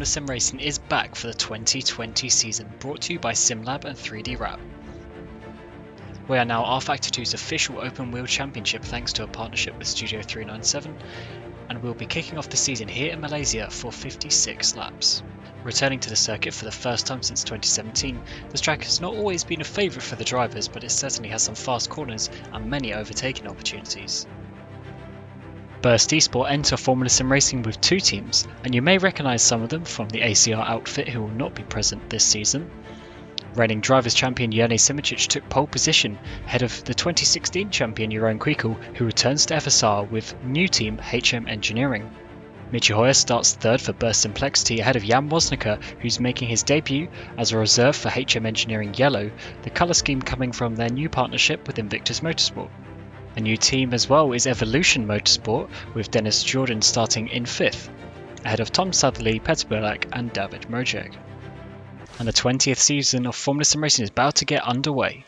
Formula Sim Racing is back for the 2020 season, brought to you by SimLab and 3D Wrap. We are now rFactor 2's official Open Wheel Championship thanks to a partnership with Studio 397, and we'll be kicking off the season here in Malaysia for 56 laps. Returning to the circuit for the first time since 2017, this track has not always been a favourite for the drivers, but it certainly has some fast corners and many overtaking opportunities. Burst Esport enter Formula Sim Racing with two teams, and you may recognise some of them from the ACR outfit who will not be present this season. Reigning Drivers' Champion Jani Simicic took pole position ahead of the 2016 champion Jeroen Kwijkel, who returns to FSR with new team HM Engineering. Michi Hoyer starts third for Burst Simplexity ahead of Jan Woznica, who's making his debut as a reserve for HM Engineering Yellow, the colour scheme coming from their new partnership with Invictus Motorsport. A new team as well is Evolution Motorsport, with Dennis Jordan starting in 5th, ahead of Tom Southerly, Peter Burlak and David Rodger. And the 20th season of Formula Sim Racing is about to get underway.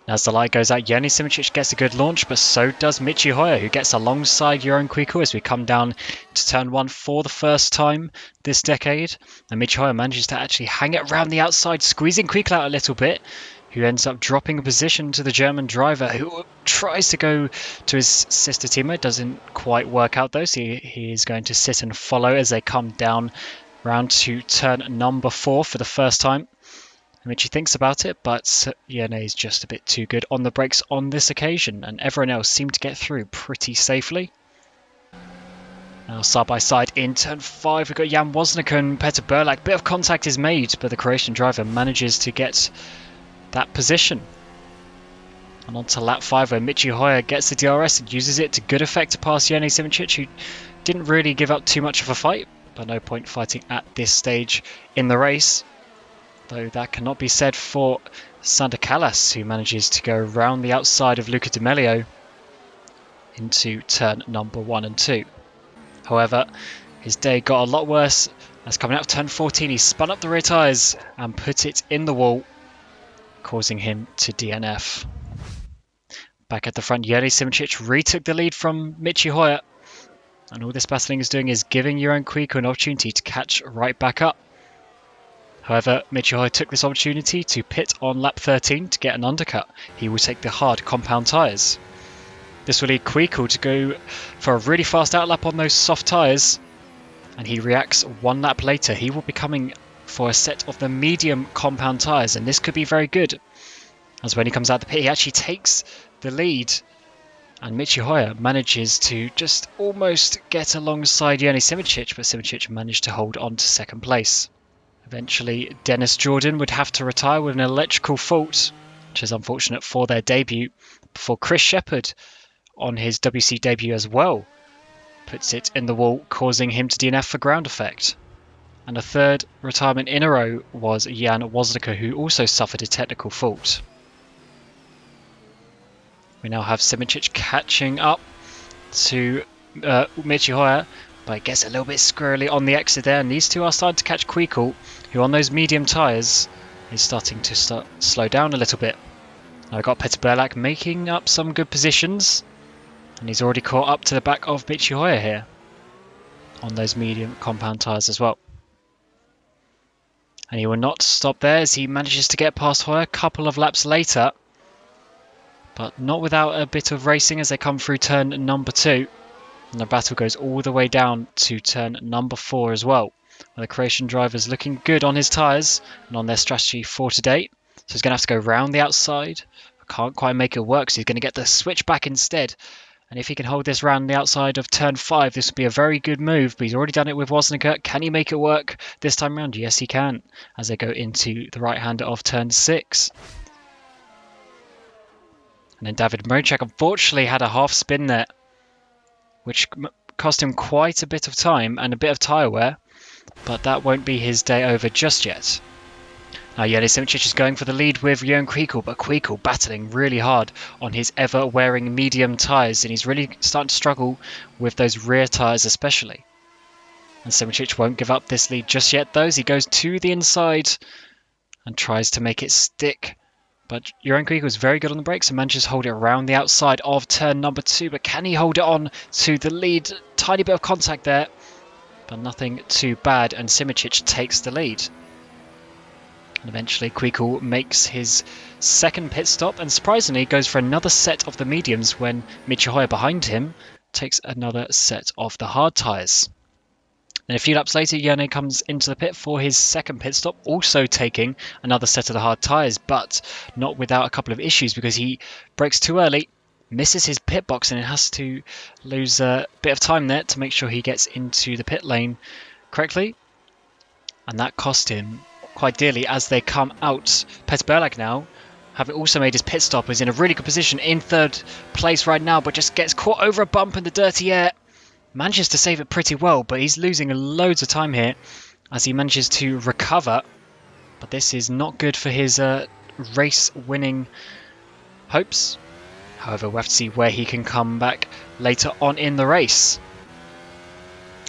As the light goes out, Jani Simicic gets a good launch, but so does Michi Hoyer, who gets alongside Jeroen Kwijkel as we come down to turn 1 for the first time this decade. And Michi Hoyer manages to actually hang it around the outside, squeezing Kwijkel out a little bit, who ends up dropping a position to the German driver, who tries to go to his sister teammate. Doesn't quite work out though, so he is going to sit and follow as they come down round to turn number 4 for the first time. Michi thinks about it, but Jani is just a bit too good on the brakes on this occasion, and everyone else seemed to get through pretty safely. Now side by side in turn 5, we've got Jan Woznica and Peter Burlak. Bit of contact is made, but the Croatian driver manages to get that position. And on to lap 5, where Michi Hoyer gets the DRS and uses it to good effect to pass Jani Simicic, who didn't really give up too much of a fight, but no point fighting at this stage in the race. Though that cannot be said for Sander Callas, who manages to go round the outside of Luca Di Melio into turn number 1 and 2. However, his day got a lot worse as coming out of turn 14 he spun up the rear tyres and put it in the wall, causing him to DNF. Back at the front, Jani Simicic retook the lead from Michi Hoyer, and all this battling is doing is giving Jeroen Kwijkel an opportunity to catch right back up. However, Michi Hoyer took this opportunity to pit on lap 13 to get an undercut. He will take the hard compound tyres. This will lead Kwijkel to go for a really fast outlap on those soft tyres, and he reacts 1 lap later. He will be coming for a set of the medium compound tyres, and this could be very good, as when he comes out the pit he actually takes the lead, and Michi Hoyer manages to just almost get alongside Jani Simicic, but Simicic managed to hold on to second place. Eventually, Dennis Jordan would have to retire with an electrical fault, which is unfortunate for their debut, before Chris Shepherd, on his WC debut as well, puts it in the wall, causing him to DNF for ground effect. And a third retirement in a row was Jan Woznica, who also suffered a technical fault. We now have Simicic catching up to Michi Hoyer, but it gets a little bit squirrely on the exit there, and these two are starting to catch Kwijkel, who on those medium tyres is starting to slow down a little bit. Now we've got Peter Burlak making up some good positions, and he's already caught up to the back of Michi Hoyer here on those medium compound tyres as well. And he will not stop there as he manages to get past Hoyer a couple of laps later, but not without a bit of racing as they come through turn number 2. And the battle goes all the way down to turn number 4 as well, where the Croatian driver's looking good on his tyres and on their strategy for today. So he's going to have to go round the outside. Can't quite make it work, so he's going to get the switch back instead. And if he can hold this round the outside of turn 5, this would be a very good move, but he's already done it with Woznica. Can he make it work this time around? Yes, he can, as they go into the right-hander of turn 6. And then David Rodger unfortunately had a half spin there, which cost him quite a bit of time and a bit of tyre wear, but that won't be his day over just yet. Now Jani Simicic is going for the lead with Jeroen Kwijkel, but Kwijkel battling really hard on his ever-wearing medium tyres, and he's really starting to struggle with those rear tyres especially. And Simicic won't give up this lead just yet though, as he goes to the inside and tries to make it stick But Jeroen was very good on the brakes and manages to hold it around the outside of turn number 2. But can he hold it on to the lead? Tiny bit of contact there, but nothing too bad. And Simicic takes the lead. And eventually Kwiku makes his second pit stop and surprisingly goes for another set of the mediums when Michihoya behind him takes another set of the hard tyres. Then a few laps later, Yone comes into the pit for his second pit stop, also taking another set of the hard tyres, but not without a couple of issues because he brakes too early, misses his pit box and has to lose a bit of time there to make sure he gets into the pit lane correctly. And that cost him quite dearly as they come out. Petter Berlag now, having also made his pit stop, is in a really good position in third place right now, but just gets caught over a bump in the dirty air. Manages to save it pretty well, but he's losing loads of time here as he manages to recover. But this is not good for his race-winning hopes. However, we'll have to see where he can come back later on in the race.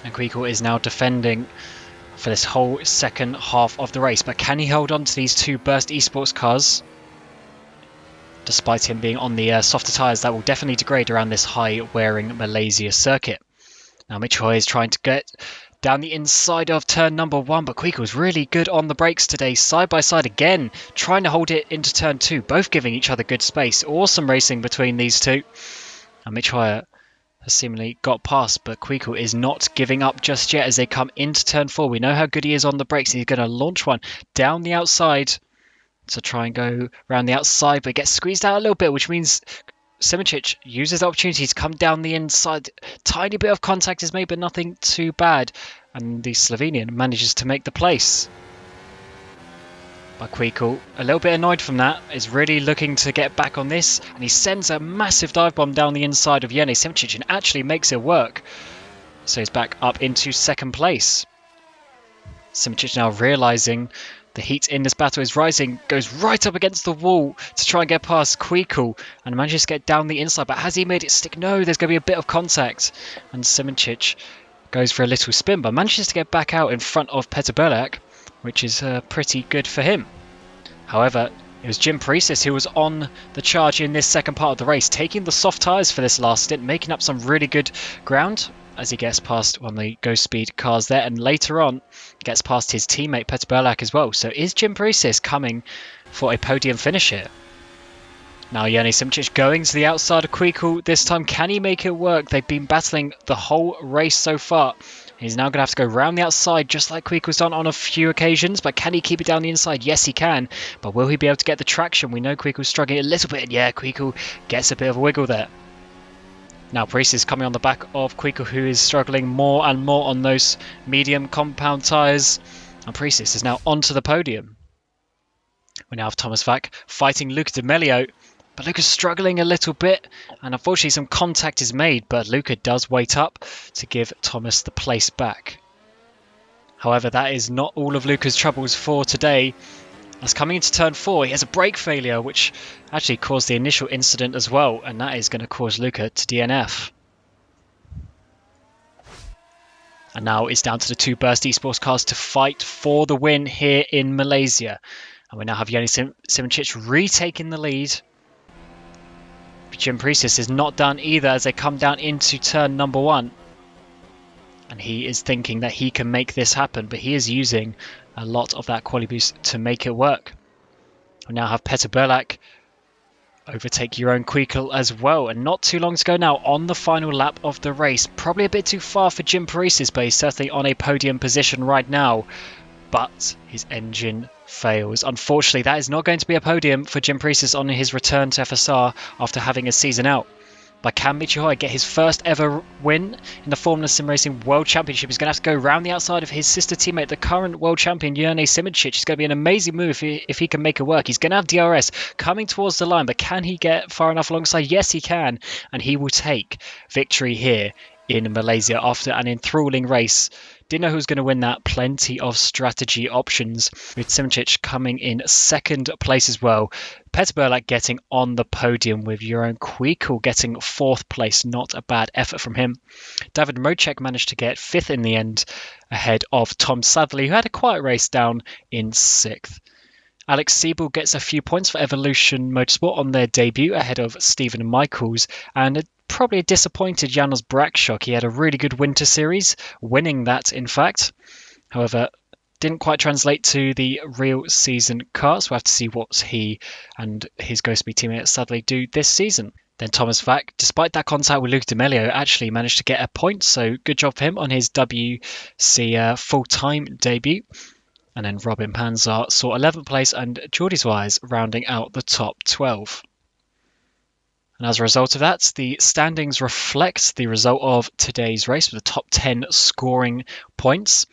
And Kwiku is now defending for this whole second half of the race. But can he hold on to these two Burst Esports cars? Despite him being on the softer tyres that will definitely degrade around this high-wearing Malaysia circuit. Now Michihoya is trying to get down the inside of turn number 1, but Kwiku was really good on the brakes today, side by side again, trying to hold it into turn 2, both giving each other good space. Awesome racing between these two. And Michihoya has seemingly got past, but Kwiku is not giving up just yet as they come into turn 4. We know how good he is on the brakes. He's going to launch one down the outside to try and go around the outside, but gets squeezed out a little bit, which means Simicic uses the opportunity to come down the inside. Tiny bit of contact is made, but nothing too bad. And the Slovenian manages to make the place. But Kwiku, a little bit annoyed from that, is really looking to get back on this. And he sends a massive dive bomb down the inside of Yene Simicic and actually makes it work. So he's back up into second place. Simicic now realising the heat in this battle is rising, goes right up against the wall to try and get past Kwiku and manages to get down the inside. But has he made it stick? No, there's going to be a bit of contact. And Simicic goes for a little spin, but manages to get back out in front of Petter Berlag, which is pretty good for him. However, it was Jim Paresis who was on the charge in this second part of the race, taking the soft tyres for this last stint, making up some really good ground as he gets past one of the Ghost Speed cars there, and later on gets past his teammate Petter Berlag as well. So is Jim Paresis coming for a podium finish here? Now Yone Simicic going to the outside of Kwiku this time. Can he make it work? They've been battling the whole race so far. He's now going to have to go round the outside just like Kwiku's done on a few occasions, but can he keep it down the inside? Yes, he can, but will he be able to get the traction? We know Kwiku's struggling a little bit, and yeah, Kwiku gets a bit of a wiggle there. Now Paresis is coming on the back of Kwiku, who is struggling more and more on those medium compound tyres. And Paresis is now onto the podium. We now have Thomas Vack fighting Luca Di Melio. But Luca's struggling a little bit. And unfortunately some contact is made. But Luca does wait up to give Thomas the place back. However, that is not all of Luca's troubles for today. As coming into turn 4, he has a brake failure, which actually caused the initial incident as well, and that is going to cause Luca to DNF. And now it's down to the two Burst Esports cars to fight for the win here in Malaysia. And we now have Yone Simicic retaking the lead. But Jim Paresis is not done either as they come down into turn number 1. And he is thinking that he can make this happen, but he is using a lot of that quali boost to make it work. We now have Petter Berlag overtake Jeroen Kwiku as well, and not too long to go now on the final lap of the race. Probably a bit too far for Jim Paresis, but he's certainly on a podium position right now. But his engine fails. Unfortunately, that is not going to be a podium for Jim Paresis on his return to FSR after having a season out. But can Michihoya get his first ever win in the Formula SimRacing World Championship? He's going to have to go round the outside of his sister teammate, the current world champion, Yone Simicic. It's going to be an amazing move if he can make it work. He's going to have DRS coming towards the line, but can he get far enough alongside? Yes, he can. And he will take victory here in Malaysia after an enthralling race. Didn't know who was going to win that. Plenty of strategy options, with Simicic coming in second place as well. Petter Berlag getting on the podium, with Jeroen Kwiku getting 4th place. Not a bad effort from him. David Mocek managed to get 5th in the end, ahead of Tom Sadley, who had a quiet race down in 6th. Alex Siebel gets a few points for Evolution Motorsport on their debut ahead of Stephen Michaels, and probably a disappointed Janos Brakshock. He had a really good winter series, winning that in fact. However, didn't quite translate to the real season car, so we'll have to see what he and his Ghostby teammate Sadly do this season. Then Thomas Vack, despite that contact with Luke D'Amelio, actually managed to get a point, so good job for him on his WC full-time debut. And then Robin Panzar saw 11th place and Geordie's Wise rounding out the top 12. And as a result of that, the standings reflect the result of today's race with the top 10 scoring points.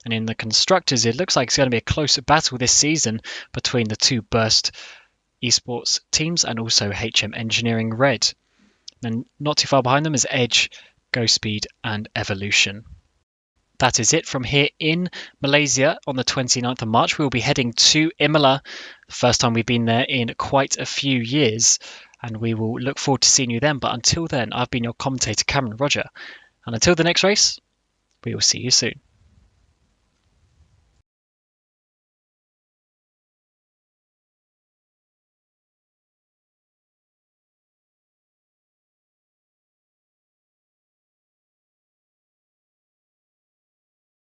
And in the Constructors, it looks like it's going to be a close battle this season between the two Burst esports teams and also HM Engineering Red. And not too far behind them is Edge, Ghostspeed and Evolution. That is it from here in Malaysia on the 29th of March. We will be heading to Imola, the first time we've been there in quite a few years, and we will look forward to seeing you then. But until then, I've been your commentator, Cameron Rodger, and until the next race, we will see you soon.